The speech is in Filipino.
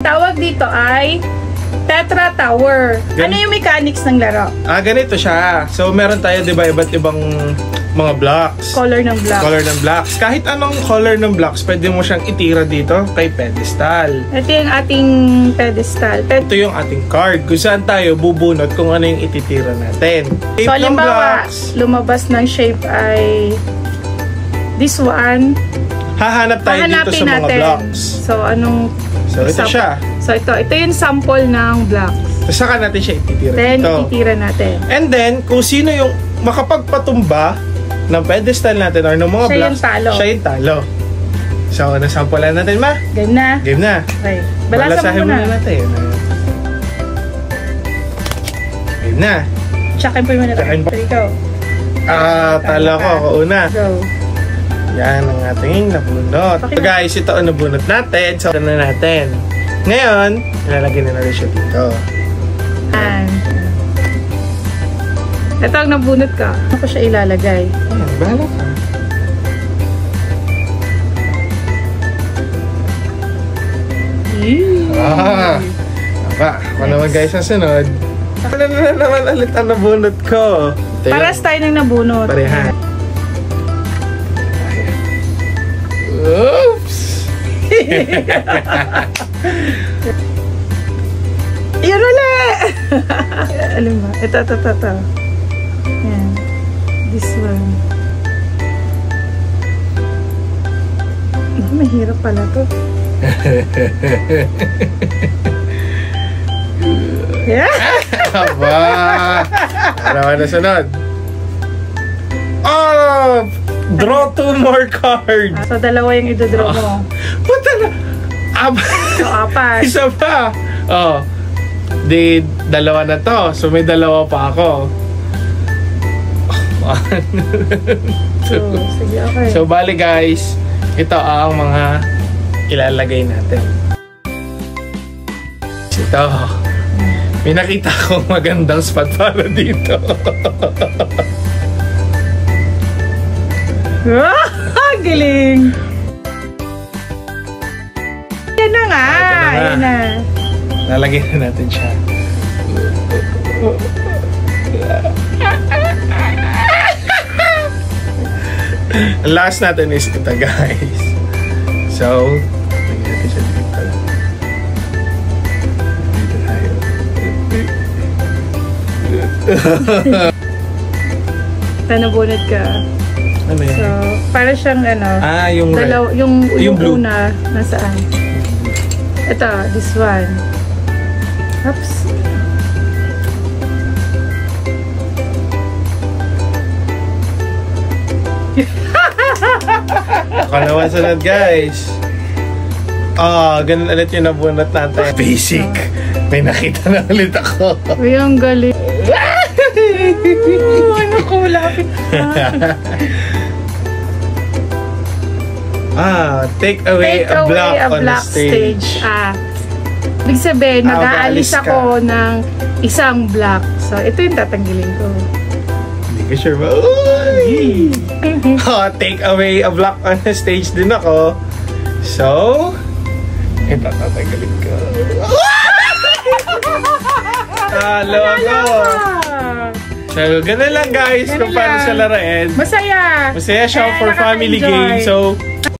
tawag dito ay Tetra Tower. Ano yung mechanics ng laro? Ganito siya. So, meron tayo, di ba, iba't ibang mga blocks. Color ng blocks. Color ng blocks. Kahit anong color ng blocks, pwede mo siyang itira dito kay pedestal. Ito yung ating pedestal. Ito yung ating card. Kung saan tayo bubunot kung ano yung ititira natin. So, halimbawa, lumabas ng shape ay this one. Hahanap tayo dito sa mga blocks. So, anong... So, ito siya. So, ito yung sample ng blocks. So, saka natin siya ititira then, dito. ititira natin. And then, kung sino yung makapagpatumba ng pedestal natin or ng mga siya blocks, siya yung talo. So, nasampulan natin, ma? Game na. Game na. Okay. Balasahin mo muna natin. Game na. Tsakin po yung muna. Ikaw. Talo ko. Ako una. Go. Yan ang ating nabunot. So guys, ito ang nabunot natin. So, ito na natin. Ngayon, ilalagay na natin siya dito. Ito ang nabunot ka. Ano ko siya ilalagay? Ayan, bahala ka. Aba, ako naman guys ang sunod. Ano na naman ulit ang nabunot ko? Paras tayo ng nabunot. Parehan. Oops! Yan ulit! Alam ba? Ito. Yan. This one. Mahirap pala to. Yeah? Aba! Ano na sunod? Oh! Draw 2 more cards. So, dalawa yung idodraw mo. Puta na! So, 4. Isa pa. Oh. Di, dalawa na to. So, may dalawa pa ako. 1, 2. Sige, okay. So, bali guys, ito ang mga ilalagay natin. Ito. May nakita akong magandang spot para dito. Galing! Yan na nga! Yan na. Lalagay na natin siya. Last natin is ito guys. So, lagyan natin siya dito. Dito tayo. Tanabunod ka. Ano yan? So, para siyang ano, yung red. Yung blue. Una, nasaan? Ito, this one. Oops. Ako naman sunod guys. Ganun ulit yung nabunot natin. Basic. May nakita na ulit ako. Uy, ang galing. Ano ko, lapit na. Take away a block on the stage. Ibig sabihin, mag-aalis ako ng isang block. So, ito yung tatanggalin ko. Hindi ko sure ba? Take away a block on the stage din ako. So, ito tatanggalin ko. Talo ako. So, ganun lang guys kung paano sa laruin. Masaya. Masaya siya for family game. So,